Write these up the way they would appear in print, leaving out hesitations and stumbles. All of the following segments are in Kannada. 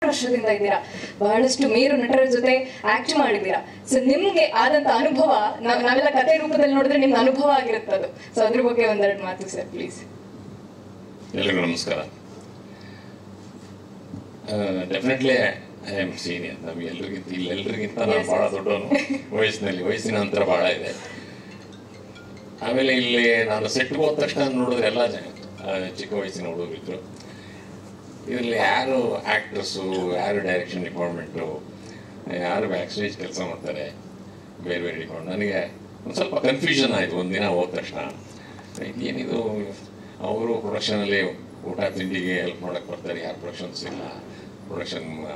ವರ್ಷದಿಂದ ಇದ್ದೀರಾ, ಬಹಳಷ್ಟು ಮೇರು ನಟರ ಜೊತೆ ಆಕ್ಟ್ ಮಾಡಿದ್ದೀರಾ. ಸೊ ನಿಮ್ಗೆ ಆದಂತ ಅನುಭವ ನಾವೆಲ್ಲ ಕಥೆ ರೂಪದಲ್ಲಿ ನೋಡಿದ್ರೆ ನಿಮ್ಗೆ ಅನುಭವ ಆಗಿರುತ್ತದು. ಸೊ ಅದ್ರ ಬಗ್ಗೆ ಒಂದೆರಡು ಮಾತು ಸರ್ ಪ್ಲೀಸ್. ಎಲ್ಲರಿಗೂ ನಮಸ್ಕಾರ. Definitely I am senior. ಇಲ್ಲೆಲ್ಲರಿಗಿಂತ ನಾನು ಭಾಳ ದೊಡ್ಡವನು ವಯಸ್ಸಿನ ಅಂತರ ಭಾಳ ಇದೆ. ಆಮೇಲೆ ಇಲ್ಲಿ ನಾನು ಸೆಟ್ಗೆ ಹೋದ ತಕ್ಷಣ ನೋಡಿದ್ರೆ ಎಲ್ಲ ಜನ ಚಿಕ್ಕ ವಯಸ್ಸಿನ ಹುಡುಗರಿದ್ರು. ಇದರಲ್ಲಿ ಯಾರು ಆ್ಯಕ್ಟರ್ಸು, ಯಾರು ಡೈರೆಕ್ಷನ್ ಡಿಪಾರ್ಟ್ಮೆಂಟು, ಯಾರು ಬ್ಯಾಕ್ ಸ್ಟೇಜ್ ಕೆಲಸ ಮಾಡ್ತಾರೆ, ಬೇರೆ ಬೇರೆ ಡಿಪಾರ್ಟ್ಮೆಂಟ್. ನನಗೆ ಒಂದು ಸ್ವಲ್ಪ ಕನ್ಫ್ಯೂಷನ್ ಆಯಿತು ಒಂದಿನ ಹೋದ ತಕ್ಷಣ. ಏನಿದು, ಅವರು ಪ್ರೊಡಕ್ಷನಲ್ಲಿ ಊಟ ತಿಂಡಿಗೆ ಹೆಲ್ಪ್ ಮಾಡೋಕ್ಕೆ ಬರ್ತಾರೆ, ಯಾರು ಪ್ರೊಡಕ್ಷನ್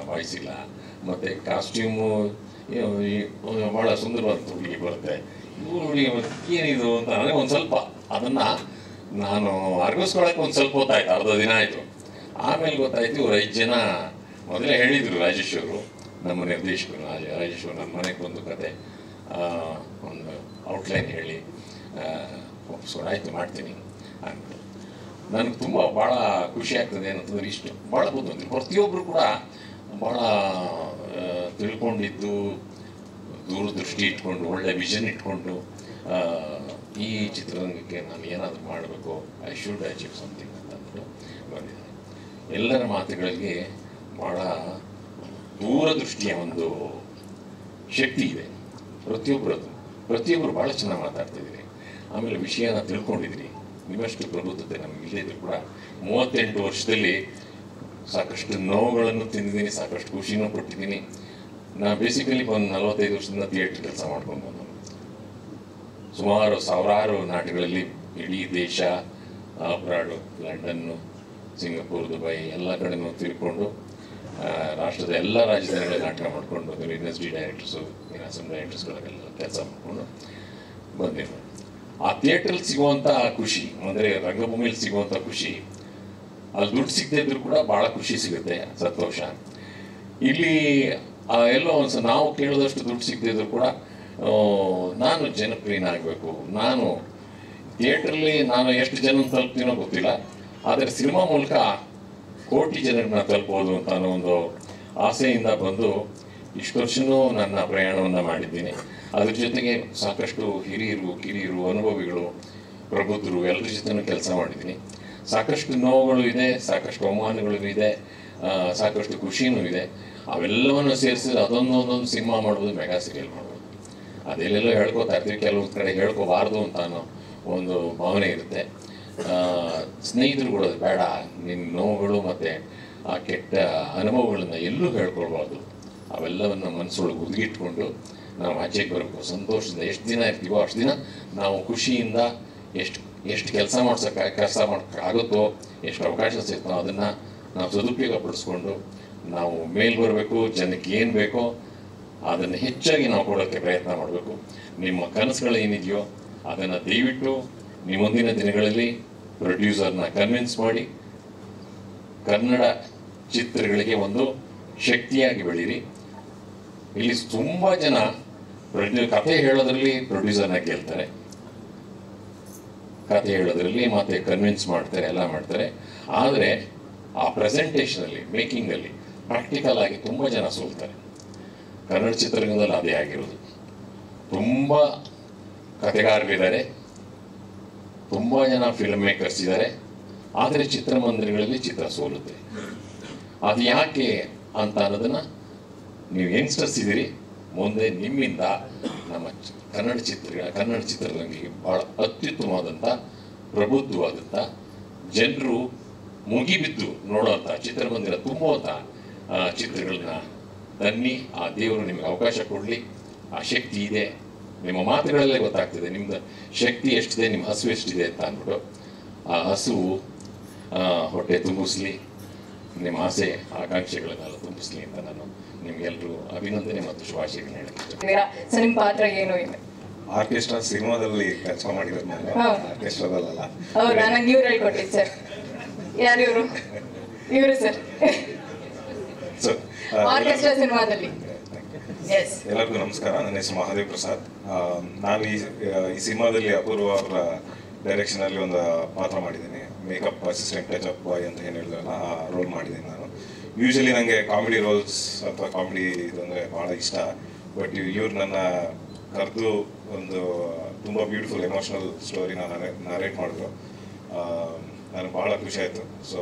ವಾಯ್ಸ್ ಇಲ್ಲ, ಮತ್ತು ಕಾಸ್ಟ್ಯೂಮು ಭಾಳ ಸುಂದರವಾದ ಹುಡುಗಿ ಬರುತ್ತೆ. ಹುಡುಗಿ ಏನಿದು ಅಂತ ನನಗೆ ಒಂದು ಸ್ವಲ್ಪ ಅದನ್ನು ನಾನು ಅರ್ಗಿಸ್ಕೊಳಕ್ಕೆ ಒಂದು ಸ್ವಲ್ಪ ಹೊತ್ತಾಯ್ತು, ಅರ್ಧ ದಿನ ಆಯಿತು. ಆಮೇಲೆ ಗೊತ್ತಾಯ್ತು ಇವ್ರು 5 ಜನ ಮೊದಲೇ ಹೇಳಿದರು. ರಾಜೇಶ್ ಅವರು, ನಮ್ಮ ನಿರ್ದೇಶಕರು ರಾಜೇಶ್ ಅವರು, ನನ್ನ ಮನೆಗೆ ಬಂದು ಕತೆ ಒಂದು ಔಟ್ಲೈನ್ ಹೇಳಿ ಒಪ್ಪಿಸ್ಕೊಂಡಾಯ್ತು ಮಾಡ್ತೀನಿ ಅಂತ. ನನಗೆ ತುಂಬ ಭಾಳ ಖುಷಿ ಆಗ್ತದೆ ಏನಂತಂದ್ರೆ, ಇಷ್ಟು ಭಾಳ ಬುದ್ಧಿ ಪ್ರತಿಯೊಬ್ಬರು ಕೂಡ ಭಾಳ ತಿಳ್ಕೊಂಡಿದ್ದು, ದೂರದೃಷ್ಟಿ ಇಟ್ಕೊಂಡು, ಒಳ್ಳೆ ವಿಷನ್ ಇಟ್ಕೊಂಡು ಈ ಚಿತ್ರರಂಗಕ್ಕೆ ನಾನು ಏನಾದರೂ ಮಾಡಬೇಕು, ಐ ಶುಡ್ ಅಚೀವ್ ಸಮಥಿಂಗ್ ಅಂತ ಅಂದ್ಬಿಟ್ಟು ಬಂದಿದ್ದಾರೆ. ಎಲ್ಲರ ಮಾತುಗಳಿಗೆ ಭಾಳ ದೂರದೃಷ್ಟಿಯ ಒಂದು ಶಕ್ತಿ ಇದೆ ಪ್ರತಿಯೊಬ್ಬರು ಭಾಳ ಚೆನ್ನಾಗಿ ಮಾತಾಡ್ತಿದ್ದೀರಿ. ಆಮೇಲೆ ವಿಷಯನ ತಿಳ್ಕೊಂಡಿದ್ದೀರಿ. ನಿಮ್ಮಷ್ಟು ಪ್ರಬುದ್ಧತೆ ನಮಗೆ ಇಲ್ಲದಿದ್ರು ಕೂಡ 38 ವರ್ಷದಲ್ಲಿ ಸಾಕಷ್ಟು ನೋವುಗಳನ್ನು ತಿಂದಿದ್ದೀನಿ, ಸಾಕಷ್ಟು ಖುಷಿನೂ ಪಟ್ಟಿದ್ದೀನಿ. ನಾನು ಬೇಸಿಕಲಿ ಒಂದು 45 ವರ್ಷದಿಂದ ಥಿಯೇಟ್ರ್ ಕೆಲಸ ಮಾಡ್ಕೊಂಡು ಬಂದನು. ಸುಮಾರು ಸಾವಿರಾರು ನಾಟಕಗಳಲ್ಲಿ ಇಡೀ ದೇಶ, ಅಬ್ರಾಡು, ಲಂಡನ್ನು, ಸಿಂಗಪೂರ್, ದುಬೈ ಎಲ್ಲ ಕಡೆನೂ ತಿಳ್ಕೊಂಡು ರಾಷ್ಟ್ರದ ಎಲ್ಲ ರಾಜಧಾನಿಗಳಲ್ಲಿ ನಾಟಕ ಮಾಡಿಕೊಂಡು NSD ಡೈರೆಕ್ಟರ್ಸು, ಅಸಮ್ ಡೈರೆಕ್ಟರ್ಸ್ಗಳಿಗೆಲ್ಲ ಕೆಲಸ ಮಾಡಿಕೊಂಡು ಬಂದಿರು. ಆ ಥಿಯೇಟ್ರಲ್ಲಿ ಸಿಗುವಂಥ ಖುಷಿ, ಅಂದರೆ ರಂಗಭೂಮಿಯಲ್ಲಿ ಸಿಗುವಂಥ ಖುಷಿ, ಅಲ್ಲಿ ದುಡ್ಡು ಸಿಗದಿದ್ರು ಕೂಡ ಭಾಳ ಖುಷಿ ಸಿಗುತ್ತೆ, ಸಂತೋಷ. ಇಲ್ಲಿ ಎಲ್ಲೋ ಒಂದು ನಾವು ಕೇಳಿದಷ್ಟು ದುಡ್ಡು ಸಿಗದಿದ್ರು ಕೂಡ ನಾನು ಜನಪ್ರಿಯನಾಗಬೇಕು, ನಾನು ಥಿಯೇಟ್ರಲ್ಲಿ ನಾನು ಎಷ್ಟು ಜನ ತಲುಪ್ತೀನೋ ಗೊತ್ತಿಲ್ಲ, ಆದರೆ ಸಿನಿಮಾ ಮೂಲಕ ಕೋಟಿ ಜನರನ್ನ ತಲುಪೋದು ಅಂತ ಅನ್ನೋ ಒಂದು ಆಸೆಯಿಂದ ಬಂದು ಇಷ್ಟು ವರ್ಷವೂ ನನ್ನ ಪ್ರಯಾಣವನ್ನು ಮಾಡಿದ್ದೀನಿ. ಅದ್ರ ಜೊತೆಗೆ ಸಾಕಷ್ಟು ಕಿರಿಯರು, ಅನುಭವಿಗಳು, ಪ್ರಬುದ್ಧರು ಎಲ್ಲರ ಜೊತೆನೂ ಕೆಲಸ ಮಾಡಿದ್ದೀನಿ. ಸಾಕಷ್ಟು ನೋವುಗಳು ಇದೆ, ಸಾಕಷ್ಟು ಅವಮಾನಗಳು ಇದೆ, ಸಾಕಷ್ಟು ಖುಷಿನೂ ಇದೆ. ಅವೆಲ್ಲವನ್ನು ಸೇರಿಸಿದ್ರೆ ಒಂದೊಂದು ಸಿನಿಮಾ ಮಾಡ್ಬೋದು, ಮೆಗಾ ಸೀರಿಯಲ್ ಮಾಡ್ಬೋದು. ಅದೆಲ್ಲೆಲ್ಲೋ ಹೇಳ್ಕೊತಾ ಇರ್ತೀವಿ, ಕೆಲವು ಕಡೆ ಹೇಳ್ಕೋಬಾರ್ದು ಅಂತ ಅನ್ನೋ ಒಂದು ಭಾವನೆ ಇರುತ್ತೆ. ಸ್ನೇಹಿತರು ಕೂಡ ಬೇಡ, ನಿನ್ನ ನೋವುಗಳು ಮತ್ತು ಆ ಕೆಟ್ಟ ಅನುಭವಗಳನ್ನು ಎಲ್ಲೂ ಹೇಳ್ಕೊಳ್ಬಾರ್ದು, ಅವೆಲ್ಲವನ್ನು ಮನಸ್ಸೊಳಗೆ ಹುದುಗಿಟ್ಕೊಂಡು ನಾವು ಆಚೆಗೆ ಬರಬೇಕು. ಸಂತೋಷದಿಂದ ಎಷ್ಟು ದಿನ ಇರ್ತೀವೋ ಅಷ್ಟು ದಿನ ನಾವು ಖುಷಿಯಿಂದ ಎಷ್ಟು ಕೆಲಸ ಮಾಡೋಕ್ಕಾಗುತ್ತೋ, ಎಷ್ಟು ಅವಕಾಶ ಸಿಗ್ತೋ ಅದನ್ನು ನಾವು ಸದುಪಯೋಗ ಪಡಿಸ್ಕೊಂಡು ನಾವು ಮೇಲೆ ಬರಬೇಕು. ಜನಕ್ಕೆ ಏನು ಬೇಕೋ ಅದನ್ನು ಹೆಚ್ಚಾಗಿ ನಾವು ಕೊಡೋಕ್ಕೆ ಪ್ರಯತ್ನ ಮಾಡಬೇಕು. ನಿಮ್ಮ ಕನಸುಗಳು ಏನಿದೆಯೋ ಅದನ್ನು ದಯವಿಟ್ಟು ನಿಮ್ಮ ಮುಂದಿನ ದಿನಗಳಲ್ಲಿ ಪ್ರೊಡ್ಯೂಸರ್ನ ಕನ್ವಿನ್ಸ್ ಮಾಡಿ ಕನ್ನಡ ಚಿತ್ರಗಳಿಗೆ ಒಂದು ಶಕ್ತಿಯಾಗಿ ಬೆಳೀರಿ. ಇಲ್ಲಿ ತುಂಬ ಜನ ಕಥೆ ಹೇಳೋದ್ರಲ್ಲಿ ಪ್ರೊಡ್ಯೂಸರ್ನ ಗೆಲ್ತಾರೆ, ಕಥೆ ಹೇಳೋದ್ರಲ್ಲಿ ಮತ್ತೆ ಕನ್ವಿನ್ಸ್ ಮಾಡ್ತಾರೆ, ಎಲ್ಲ ಮಾಡ್ತಾರೆ. ಆದರೆ ಆ ಪ್ರೆಸೆಂಟೇಷನಲ್ಲಿ, ಮೇಕಿಂಗಲ್ಲಿ ಪ್ರಾಕ್ಟಿಕಲ್ ಆಗಿ ತುಂಬ ಜನ ಸೋಲ್ತಾರೆ. ಕನ್ನಡ ಚಿತ್ರರಂಗದಲ್ಲಿ ಅದೇ ಆಗಿರೋದು. ತುಂಬ ಕಥೆಗಾರರಿದ್ದಾರೆ, ತುಂಬ ಜನ ಫಿಲ್ಮ್ ಮೇಕರ್ಸ್ ಇದ್ದಾರೆ, ಆದರೆ ಚಿತ್ರಮಂದಿರಗಳಲ್ಲಿ ಚಿತ್ರ ಸೋಲುತ್ತೆ. ಅದು ಯಾಕೆ ಅಂತ ಅನ್ನೋದನ್ನು ನೀವು ಯಂಗ್ಸ್ಟರ್ಸ್ ಇದ್ದೀರಿ, ಮುಂದೆ ನಿಮ್ಮಿಂದ ನಮ್ಮ ಕನ್ನಡ ಚಿತ್ರರಂಗಕ್ಕೆ ಭಾಳ ಅತ್ಯುತ್ತಮವಾದಂಥ, ಪ್ರಬುದ್ಧವಾದಂಥ, ಜನರು ಮುಗಿಬಿದ್ದು ನೋಡೋವಂಥ, ಚಿತ್ರಮಂದಿರ ತುಂಬುವಂಥ ಚಿತ್ರಗಳನ್ನ ತನ್ನಿ. ಆ ದೇವರು ನಿಮಗೆ ಅವಕಾಶ ಕೊಡಲಿ. ಆ ಶಕ್ತಿ ಇದೆ, ನಿಮ್ಮ ಮಾತುಗಳಲ್ಲೇ ಗೊತ್ತಾಗ್ತದೆ ನಿಮ್ಮದು ಶಕ್ತಿ ಎಷ್ಟಿದೆ, ನಿಮ್ಮ ಹಸಿವು ಎಷ್ಟಿದೆ ಅಂತ ಅಂದ್ಬಿಟ್ಟು. ಆ ಹಸಿವು ಹೊಟ್ಟೆ ತುಂಬಿಸ್ಲಿ, ನಿಮ್ಮ ಆಸೆ ಆಕಾಂಕ್ಷೆಗಳನ್ನೆಲ್ಲ ತುಂಬಿಸ್ಲಿ ಅಂತ ನಾನು ನಿಮ್ಗೆಲ್ಲರೂ ಅಭಿನಂದನೆ ಮತ್ತು ಶುಭಾಶಯಗಳನ್ನ ಹೇಳ್ತೀನಿ. ನಿಮ್ಮ ಪಾತ್ರ ಏನು ಇದೆ? ಆರ್ಕೆಸ್ಟ್ರಾ ಸಿನಿಮಾದಲ್ಲಿ ಕೆಲಸ ಮಾಡಿರೋದು ನಾನು, ಆರ್ಕೆಸ್ಟ್ರಾದಲ್ಲ. ಹೌದಾ? ನಂಗೆ ಇವ್ರು ಹೇಳ್ಕೊಟ್ಟಿದ್ದು ಸರ್. ಯಾರು ಇವರು? ಇವರು ಸರ್, ಆರ್ಕೆಸ್ಟ್ರಾ ಸಿನಿಮಾದಲ್ಲಿ. ಎಲ್ಲರಿಗೂ ನಮಸ್ಕಾರ. ನನ್ನ ಹೆಸರು ಮಹಾದೇವ್ ಪ್ರಸಾದ್. ನಾನು ಈ ಸಿನಿಮಾದಲ್ಲಿ ಅಪೂರ್ವ ಅವರ ಡೈರೆಕ್ಷನಲ್ಲಿ ಒಂದು ಪಾತ್ರ ಮಾಡಿದ್ದೀನಿ. ಮೇಕಪ್ ಅಸಿಸ್ಟೆಂಟ್, ಟಚ್ ಅಪ್ ಬಾಯ್ ಅಂತ ಏನು ಹೇಳಿದ್ರಲ್ಲ, ಆ ರೋಲ್ ಮಾಡಿದ್ದೀನಿ ನಾನು. ಯೂಶಲಿ ನನಗೆ ಕಾಮಿಡಿ ರೋಲ್ಸ್ ಅಥವಾ ಕಾಮಿಡಿ ಇದಂದರೆ ಭಾಳ ಇಷ್ಟ. ಬಟ್ ಇವ್ರು ನನ್ನ ಕರೆದು ಒಂದು ತುಂಬ ಬ್ಯೂಟಿಫುಲ್ ಎಮೋಷ್ನಲ್ ಸ್ಟೋರಿನ ನರೇಟ್ ಮಾಡಿದ್ರು. ನನಗೆ ಭಾಳ ಖುಷಿ ಆಯಿತು. ಸೊ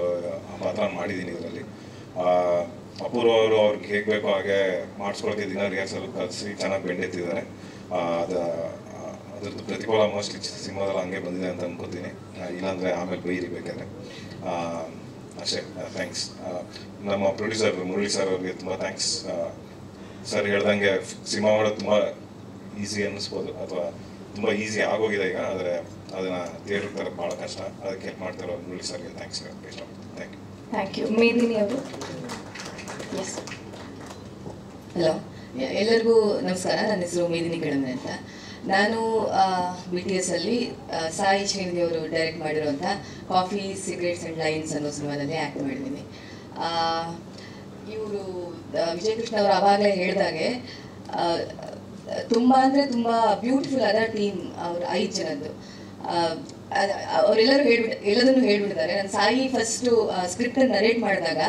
ಆ ಪಾತ್ರ ಮಾಡಿದ್ದೀನಿ ಇದರಲ್ಲಿ. ಅಪೂರ್ವ ಅವರು ಅವ್ರಿಗೆ ಹೇಗೆ ಬೇಕೋ ಹಾಗೆ ಮಾಡಿಸ್ಕೊಳಕ್ಕೆ ದಿನ ರಿಹರ್ಸಲ್ ಕಲಿಸಿ ಚೆನ್ನಾಗಿ ಬೆಂಡೆತ್ತಿದ್ದಾರೆ. ಅದ್ರದ್ದು ಪ್ರತಿಫಲ ಮೋಸ್ಟ್ಲಿ ಸಿನಿಮಾದಲ್ಲಿ ಹಂಗೆ ಬಂದಿದೆ ಅಂತ ಅನ್ಕೋತೀನಿ. ಇಲ್ಲಾಂದರೆ ಆಮೇಲೆ ಬೈರಿ ಬೇಕಾದ್ರೆ. ಅಷ್ಟೇ. ಥ್ಯಾಂಕ್ಸ್. ನಮ್ಮ ಪ್ರೊಡ್ಯೂಸರ್ ಮುರಳಿ ಸರ್ ಅವ್ರಿಗೆ ತುಂಬ ಥ್ಯಾಂಕ್ಸ್. ಸರ್ ಹೇಳ್ದಂಗೆ ಸಿನಿಮಾ ಮಾಡೋದು ತುಂಬ ಈಸಿ ಅನ್ನಿಸ್ಬೋದು ಅಥವಾ ತುಂಬ ಈಸಿ ಆಗೋಗಿದೆ ಈಗ. ಆದರೆ ಅದನ್ನು ಥಿಯೇಟರ್ ತರಕ್ಕೆ ಭಾಳ ಕಷ್ಟ. ಅದಕ್ಕೆ ಹೆಲ್ಪ್ ಮಾಡ್ತಾರೋ ಮುರಳಿ ಸರ್ಗೆ ಥ್ಯಾಂಕ್ಸ್ ಇಷ್ಟಪಡ್ತೀನಿ. Thank you. ಮೇದಿನಿ ಅವರು. ಎಸ್. ಹಲೋ, ಎಲ್ಲರಿಗೂ ನಮಸ್ಕಾರ. ನನ್ನ ಹೆಸರು ಮೇದಿನಿ ಕಡಮೆ ಅಂತ. ನಾನು BTS ಅಲ್ಲಿ ಸಾಯಿ ಶ್ರೀನಿಧಿ ಅವರು ಡೈರೆಕ್ಟ್ ಮಾಡಿರುವಂಥ ಕಾಫಿ ಸಿಗರೇಟ್ಸ್ ಆ್ಯಂಡ್ ಲೈನ್ಸ್ ಅನ್ನೋ ಸಿನಿಮಾದಲ್ಲಿ ಆ್ಯಕ್ಟ್ ಮಾಡಿದ್ದೀನಿ. ಇವರು ವಿಜಯ್ ಕೃಷ್ಣ ಅವರು ಆವಾಗಲೇ ಹೇಳಿದಾಗೆ ತುಂಬ ಅಂದರೆ ತುಂಬ ಬ್ಯೂಟಿಫುಲ್ ಆದ ಟೀಮ್. ಅವ್ರು 5 ಜನದ್ದು. ಅವರೆಲ್ಲರೂ ಎಲ್ಲದನ್ನು ಹೇಳ್ಬಿಟ್ಟಿದ್ದಾರೆ. ನಾನು ಸಾಯಿ ಫಸ್ಟು ಸ್ಕ್ರಿಪ್ಟನ್ನು ನರೇಟ್ ಮಾಡಿದಾಗ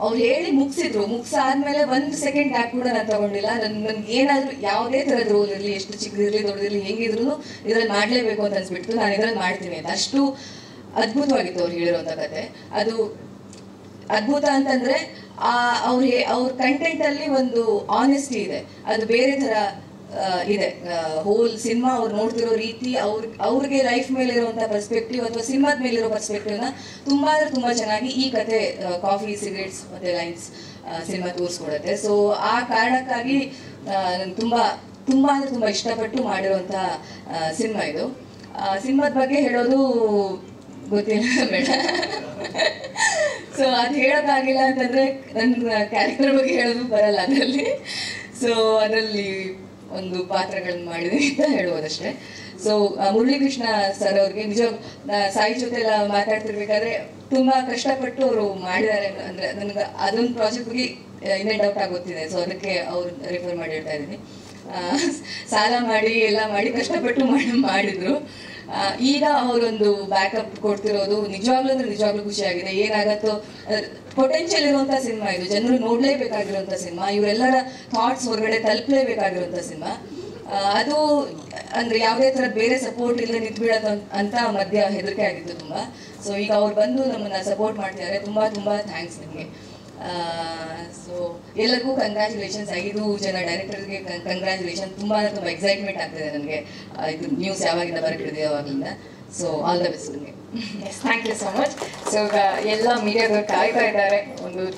ಅವ್ರು ಹೇಳಿ ಮುಗಿಸಾದ್ಮೇಲೆ 1 ಸೆಕೆಂಡ್ ಗ್ಯಾಪ್ ಕೂಡ ನಾನು ತಗೊಂಡಿಲ್ಲ. ನನ್ಗೆ ಏನಾದರೂ ಯಾವುದೇ ಥರದ ರೋಲ್ ಇರಲಿ, ಎಷ್ಟು ಚಿಕ್ಕದಿರಲಿ ದೊಡ್ಡದಿರಲಿ, ಹೆಂಗಿದ್ರು ಇದರಲ್ಲಿ ಮಾಡಲೇಬೇಕು ಅಂತ ಅನ್ಸ್ಬಿಟ್ಟು ನಾನು ಇದರಲ್ಲಿ ಮಾಡ್ತೀನಿ ಅಂತ. ಅಷ್ಟು ಅದ್ಭುತವಾಗಿತ್ತು ಅವ್ರು ಹೇಳಿರುವಂಥ ಕತೆ. ಅದು ಅದ್ಭುತ ಅಂತಂದರೆ ಅವ್ರ ಕಂಟೆಂಟಲ್ಲಿ ಒಂದು ಆನೆಸ್ಟಿ ಇದೆ. ಅದು ಬೇರೆ ಥರ ಇದೆ. ಹೋಲ್ ಸಿನಿಮಾ ಅವ್ರು ನೋಡ್ತಿರೋ ರೀತಿ, ಅವ್ರಿಗೆ ಲೈಫ್ ಮೇಲೆ ಇರುವಂಥ ಪರ್ಸ್ಪೆಕ್ಟಿವ್ ಅಥವಾ ಸಿನಿಮಾದ ಮೇಲಿರೋ ಪರ್ಸ್ಪೆಕ್ಟಿವ್ನ ತುಂಬ ಅಂದರೆ ತುಂಬ ಚೆನ್ನಾಗಿ ಈ ಕತೆ ಕಾಫಿ ಸಿಗರೇಟ್ಸ್ ಮತ್ತು ಲೈನ್ಸ್ ಸಿನಿಮಾ ತೋರಿಸ್ಕೊಡುತ್ತೆ. ಸೊ ಆ ಕಾರಣಕ್ಕಾಗಿ ನಾನು ತುಂಬ ಅಂದರೆ ತುಂಬ ಇಷ್ಟಪಟ್ಟು ಮಾಡಿರುವಂಥ ಸಿನಿಮಾ ಇದು. ಸಿನಿಮಾದ ಬಗ್ಗೆ ಹೇಳೋದು ಗೊತ್ತಿಲ್ಲ ಬೇಡ. ಸೊ ಅದು ಹೇಳೋಕ್ಕಾಗಿಲ್ಲ ಅಂತಂದರೆ ನನ್ನ ಕ್ಯಾರೆಕ್ಟರ್ ಬಗ್ಗೆ ಹೇಳೋದು ಬರಲ್ಲ ಅದರಲ್ಲಿ. ಸೊ ಅದರಲ್ಲಿ ಒಂದು ಪಾತ್ರಗಳನ್ನು ಮಾಡಿದ್ದೀನಿ ಅಂತ ಹೇಳ್ಬೋದಷ್ಟೇ. ಸೊ ಮುರಳೀಕೃಷ್ಣ ಸರ್ ಅವ್ರಿಗೆ ನಿಜವಾಗ್ ಸಾಯಿ ಜೊತೆ ಎಲ್ಲ ಮಾತಾಡ್ತಿರ್ಬೇಕಾದ್ರೆ ತುಂಬ ಕಷ್ಟಪಟ್ಟು ಅವರು ಮಾಡಿದ್ದಾರೆ. ಅಂದರೆ ನನಗೆ ಅದೊಂದು ಪ್ರಾಜೆಕ್ಟ್ ಬಗ್ಗೆ ಇನ್ನೇ ಡೌಟ್ ಆಗೋಗ್ತಿದೆ. ಸೊ ಅದಕ್ಕೆ ಅವ್ರು ರೆಫರ್ ಮಾಡಿ ಹೇಳ್ತಾ ಇದ್ದೀನಿ. ಸಾಲ ಮಾಡಿ ಎಲ್ಲ ಮಾಡಿ ಕಷ್ಟಪಟ್ಟು ಮಾಡಿದ್ರು. ಈಗ ಅವರೊಂದು ಬ್ಯಾಕಪ್ ಕೊಡ್ತಿರೋದು ನಿಜವಾಗ್ಲೂ ಖುಷಿಯಾಗಿದೆ. ಏನಾಗತ್ತೋ ಪೊಟೆನ್ಷಿಯಲ್ ಇರುವಂಥ ಸಿನಿಮಾ ಇದು. ಜನರು ನೋಡಲೇಬೇಕಾಗಿರುವಂಥ ಸಿನಿಮಾ. ಇವರೆಲ್ಲರ ಥಾಟ್ಸ್ ಹೊರಗಡೆ ತಲುಪಲೇಬೇಕಾಗಿರುವಂಥ ಸಿನಿಮಾ. ಅದು ಅಂದರೆ ಯಾವುದೇ ಥರ ಬೇರೆ ಸಪೋರ್ಟ್ ಇಲ್ಲದೆ ನಿಂತ್ಬಿಡೋದು ಅಂತ ಮಧ್ಯ ಹೆದರಿಕೆ ಆಗಿತ್ತು ತುಂಬ. ಸೊ ಈಗ ಅವ್ರು ಬಂದು ನಮ್ಮನ್ನು ಸಪೋರ್ಟ್ ಮಾಡ್ತಿದ್ದಾರೆ. ತುಂಬ ಥ್ಯಾಂಕ್ಸ್ ನಿಮಗೆ. ಸೊ ಎಲ್ಲರಿಗೂ ಕಂಗ್ರ್ಯಾಚುಲೇಷನ್ಸ್. 5 ಜನ ಡೈರೆಕ್ಟರ್ಗೆ ಕಂಗ್ರ್ಯಾಚುಲೇಷನ್. ತುಂಬ ಎಕ್ಸೈಟ್ಮೆಂಟ್ ಆಗ್ತಿದೆ ನನಗೆ. ಇದು ನ್ಯೂಸ್ ಯಾವಾಗಿಂದ ಬರಕಿದೆ ಅವಾಗಿಂದ. ಸೊ ಆಲ್ ದ ಬೆಸ್ಟ್ ನಿಮಗೆ. Yes, thank you so much. So ಈಗ ಎಲ್ಲ ಮೀಡಿಯಾದವ್ರು ಕಾಯ್ತಾ ಇದ್ದಾರೆ ಒಂದು